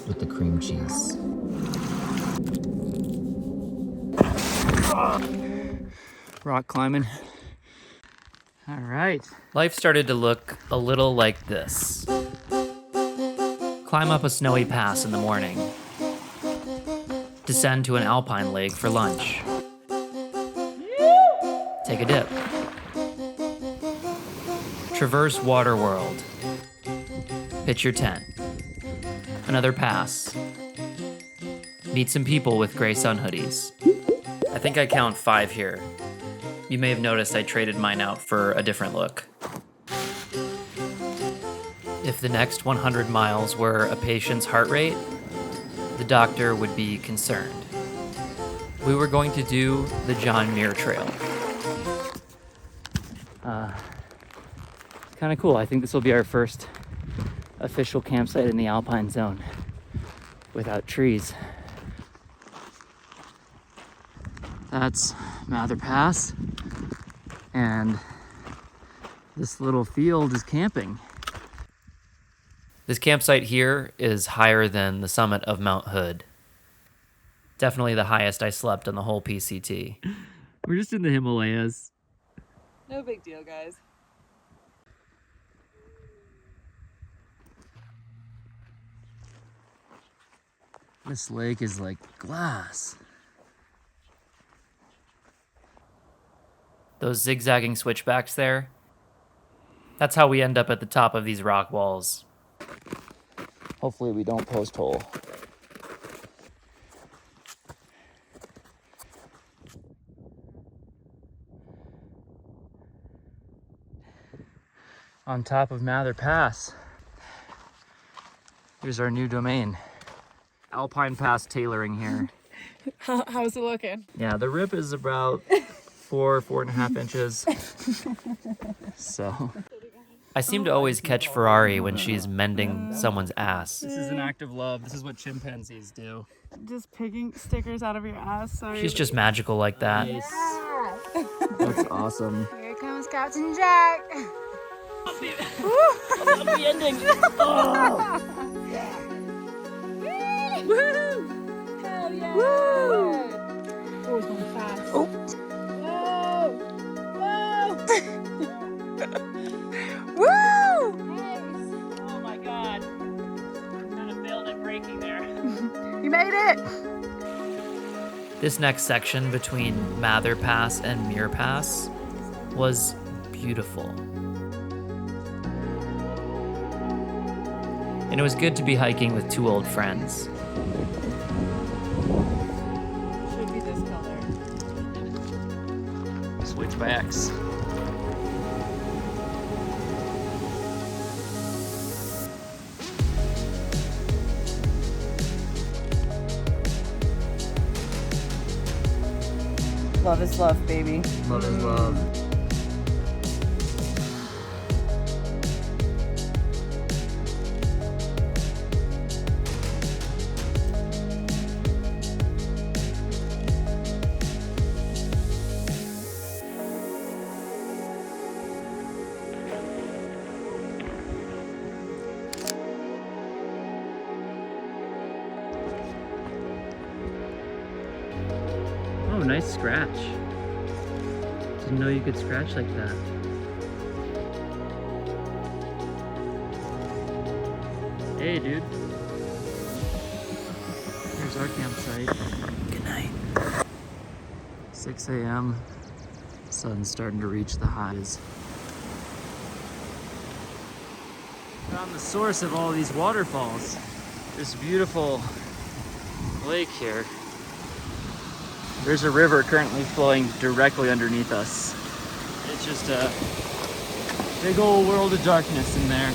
with the cream cheese. Rock climbing. All right. Life started to look a little like this. Climb up a snowy pass in the morning. Descend to an alpine lake for lunch. Take a dip. Traverse Waterworld. Pitch your tent. Another pass. Meet some people with gray sun hoodies. I think I count 5 here. You may have noticed I traded mine out for a different look. If the next 100 miles were a patient's heart rate, the doctor would be concerned. We were going to do the John Muir Trail. Kind of cool. I think this will be our first official campsite in the Alpine Zone without trees. That's Mather Pass, and this little field is camping. This campsite here is higher than the summit of Mount Hood. Definitely the highest I slept on the whole PCT. We're just in the Himalayas. No big deal, guys. This lake is like glass. Those zigzagging switchbacks there, that's how we end up at the top of these rock walls. Hopefully we don't post hole. On top of Mather Pass. Here's our new domain. Alpine Pass tailoring here. How's it looking? Yeah, the rip is about 4.5 inches. So. I seem to always catch Ferrari when she's mending someone's ass. This is an act of love. This is what chimpanzees do. Just picking stickers out of your ass. Sorry. She's just magical like that. Nice. That's awesome. Here comes Captain Jack. That's the ending. Oh. Woo! Hell yeah! Woo! Oh, it's going fast. Oh! Whoa! Whoa! Woo! Nice. Oh my god. Kind of failed at braking there. You made it! This next section between Mather Pass and Muir Pass was beautiful. And it was good to be hiking with 2 old friends. Should be this color. Switchbacks. Love is love, baby. Love is love. Oh, nice scratch. Didn't know you could scratch like that. Hey, dude. Here's our campsite. Good night. 6 a.m. Sun's starting to reach the highs. Found the source of all these waterfalls. This beautiful lake here. There's a river currently flowing directly underneath us. It's just a big old world of darkness in there.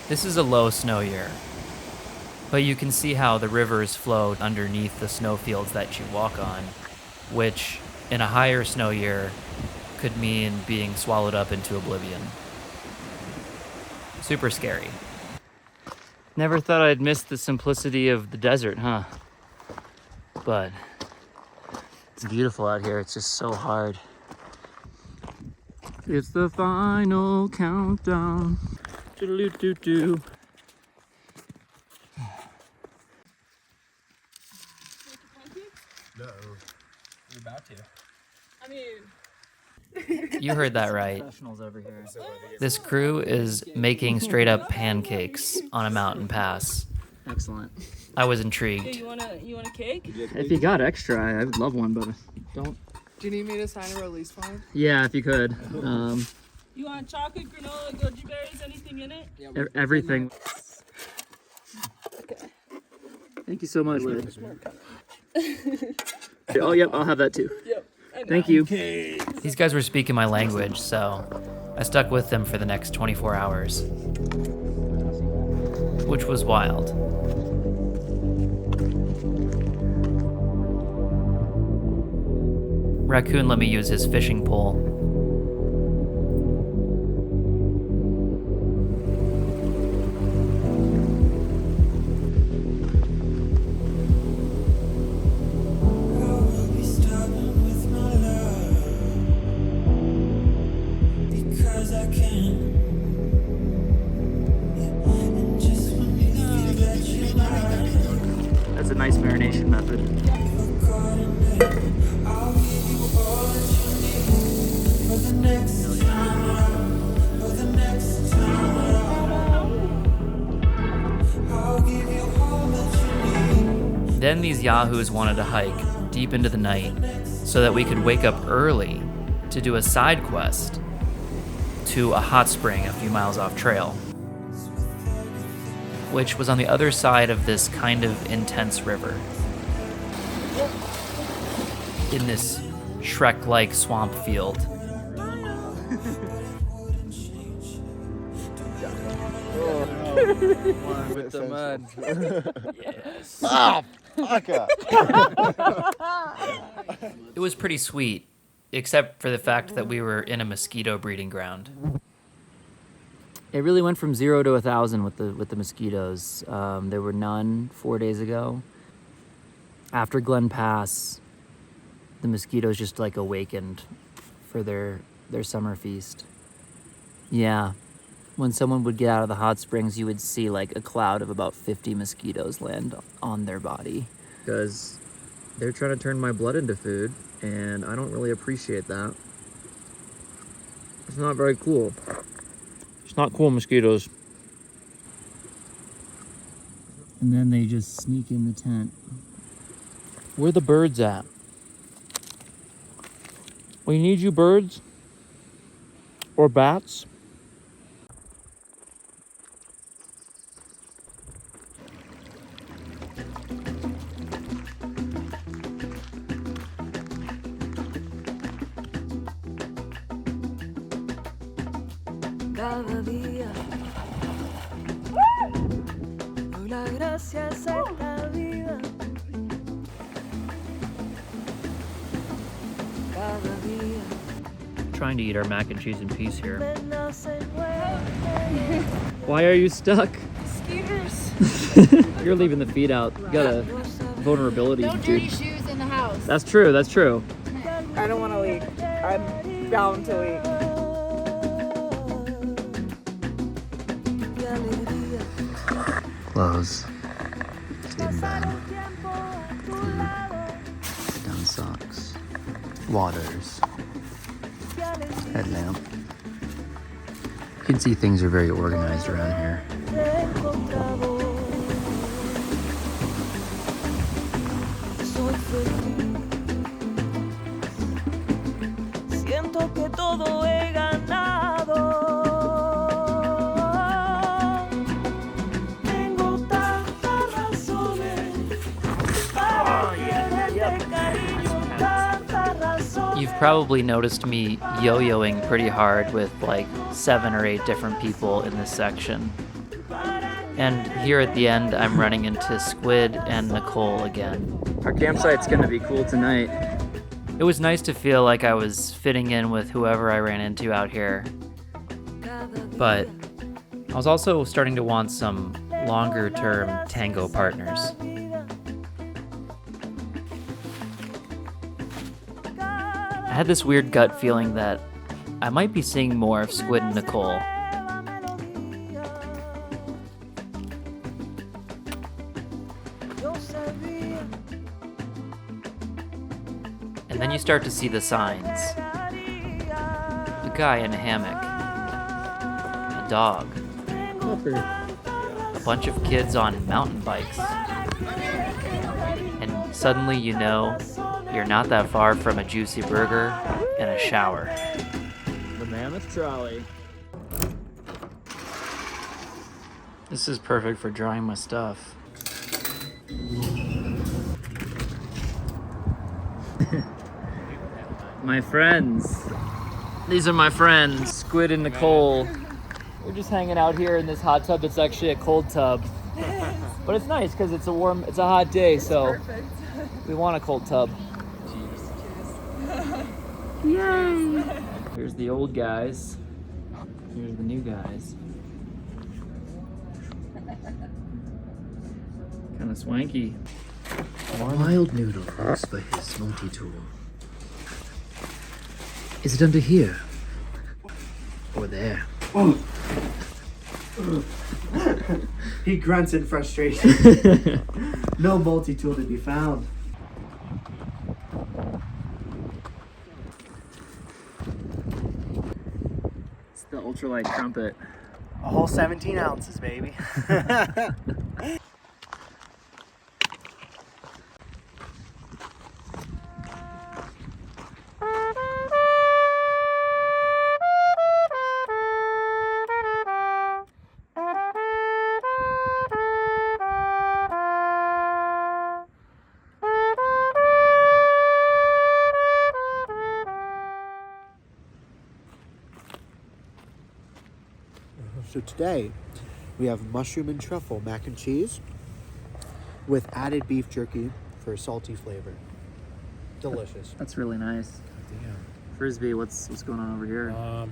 This is a low snow year, but you can see how the rivers flow underneath the snowfields that you walk on, which in a higher snow year could mean being swallowed up into oblivion. Super scary. Never thought I'd miss the simplicity of the desert, huh? But it's beautiful out here. It's just so hard. It's the final countdown. Doo-doo-doo-doo. You're about to. I mean, You heard that right. Professionals over here. This crew is making straight up pancakes on a mountain pass. Excellent. I was hey, intrigued. you want a cake? If you got extra, I would love one, but don't. Do you need me to sign a release form? Yeah, if you could. You want chocolate, granola, goji berries, anything in it? Everything. Thank you so much. Oh, yep, I'll have that too. Yep. Thank you. These guys were speaking my language, so I stuck with them for the next 24 hours, which was wild. Raccoon let me use his fishing pole. That's a nice marination method. Then these yahoos wanted to hike deep into the night so that we could wake up early to do a side quest to a hot spring a few miles off trail, which was on the other side of this kind of intense river. In this Shrek-like swamp field. With the mud. Ah, fucker. It was pretty sweet, except for the fact that we were in a mosquito breeding ground. It really went from 0 to 1,000 with the mosquitoes. There were none 4 days ago. After Glen Pass, the mosquitoes just like awakened for their summer feast. Yeah, when someone would get out of the hot springs, you would see like a cloud of about 50 mosquitoes land on their body. Because they're trying to turn my blood into food, and I don't really appreciate that. It's not very cool. It's not cool, mosquitoes. And then they just sneak in the tent. Where the birds at? We need you, birds. Or bats. Cada día, doy las gracias a esta vida. Cada día, Trying to eat our mac and cheese in peace here. me nacen nuevas Why are you stuck? Skeeters. You're leaving the feet out. You got a vulnerability, No dirty dude. shoes in the house. That's true, that's true. I don't want to leak. I'm bound to leak. de alegría. Clothes. Pasar el tiempo a tu lado Down socks. Waters. de alegría. Headlamp. You can see things are very organized around here. Te he encontrado. Soy feliz. Siento que todo he ganado. Tengo tantas razones para tenerte cariño, tantas razones. You've probably noticed me yo-yoing pretty hard with like 7 or 8 different people in this section. And here at the end, I'm running into Squid and Nicole again. Our campsite's gonna be cool tonight. It was nice to feel like I was fitting in with whoever I ran into out here. But I was also starting to want some longer-term tango partners. I had this weird gut feeling that I might be seeing more of Squid and Nicole. Yo sabía Then you start to see the signs. A guy in a hammock. A dog. A bunch of kids on mountain bikes. And suddenly you know you're not that far from a juicy burger and a shower. The Mammoth trolley. This is perfect for drying my stuff. My friends. These are my friends. Squid and Nicole. We're just hanging out here in this hot tub. It's actually a cold tub. But it's nice because it's a hot day, so we want a cold tub. Yay! Here's the old guys. Here's the new guys. Kind of swanky. Wild Noodle looks for his multi-tool. Is it under here? Or there? He grunts in frustration. No multi-tool to be found. It's the ultralight trumpet. A whole 17 ounces, baby. So today, we have mushroom and truffle mac and cheese with added beef jerky for a salty flavor. Delicious. That's really nice. Frisbee, what's going on over here? I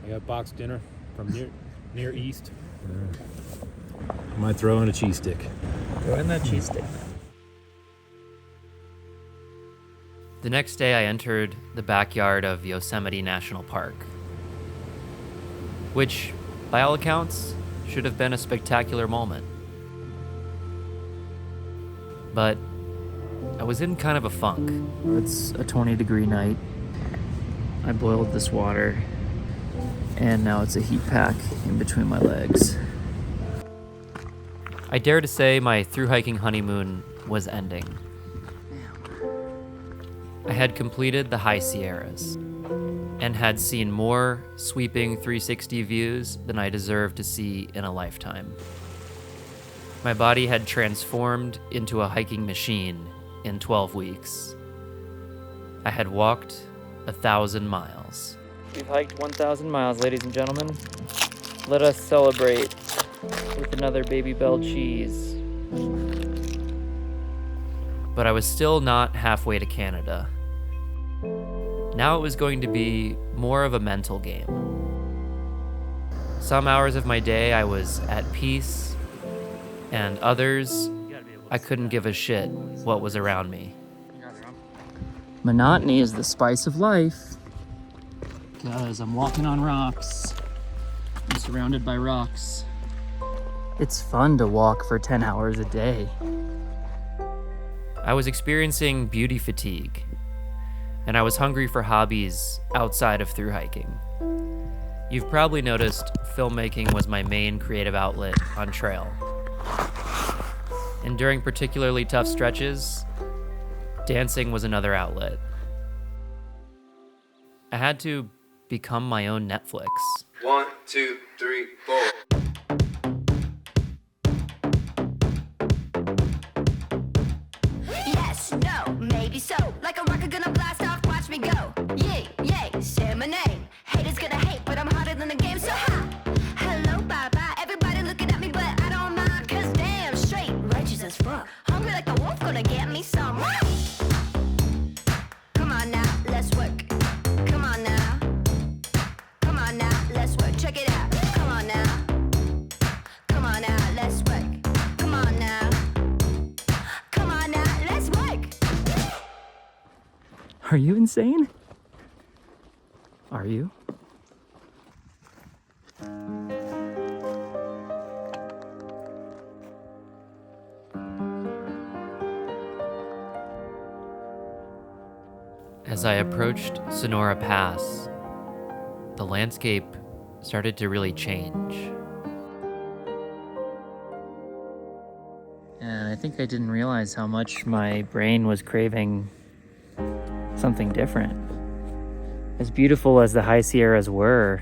got boxed dinner from near east. I might throw in a cheese stick. Throw in that cheese stick. The next day I entered the backyard of Yosemite National Park, which, by all accounts, should have been a spectacular moment. But I was in kind of a funk. It's a 20-degree night. I boiled this water, and now it's a heat pack in between my legs. I dare to say my thru-hiking honeymoon was ending. I had completed the High Sierras and had seen more sweeping 360 views than I deserved to see in a lifetime. My body had transformed into a hiking machine in 12 weeks. I had walked 1,000 miles. We've hiked 1,000 miles, ladies and gentlemen. Let us celebrate with another Baby Bell cheese. But I was still not halfway to Canada. Now it was going to be more of a mental game. Some hours of my day I was at peace, and others I couldn't give a shit what was around me. Monotony is the spice of life. Because I'm walking on rocks. I'm surrounded by rocks. It's fun to walk for 10 hours a day. I was experiencing beauty fatigue, and I was hungry for hobbies outside of thru hiking. You've probably noticed filmmaking was my main creative outlet on trail. And during particularly tough stretches, dancing was another outlet. I had to become my own Netflix. 1, 2, 3, 4. Yes, no, maybe so. Like a rocket gonna blast off, watch me go. Yay, yay, say my name. Haters gonna hate, but I'm hotter than the game, so ha. Hello, bye-bye. Everybody looking at me, but I don't mind. Cause damn straight, righteous as fuck. Hungry like a wolf, gonna get me some. Come on now, let's work. Come on now. Come on now, let's work. Check it out. Come on now. Come on now, let's work. Come on now. Come on now, let's work. Are you insane? Are you? As I approached Sonora Pass, the landscape started to really change. And I think I didn't realize how much my brain was craving something different. As beautiful as the High Sierras were,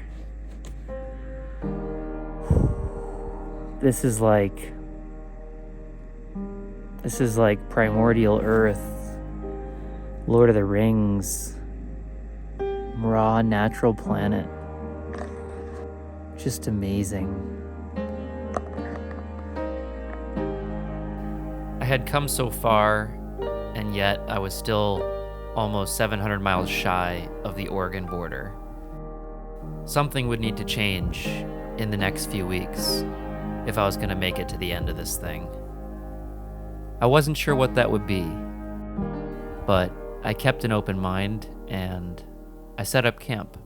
this is like primordial earth, Lord of the Rings, raw natural planet. Just amazing. I had come so far, and yet I was still almost 700 miles shy of the Oregon border. Something would need to change in the next few weeks if I was going to make it to the end of this thing. I wasn't sure what that would be, but I kept an open mind and I set up camp.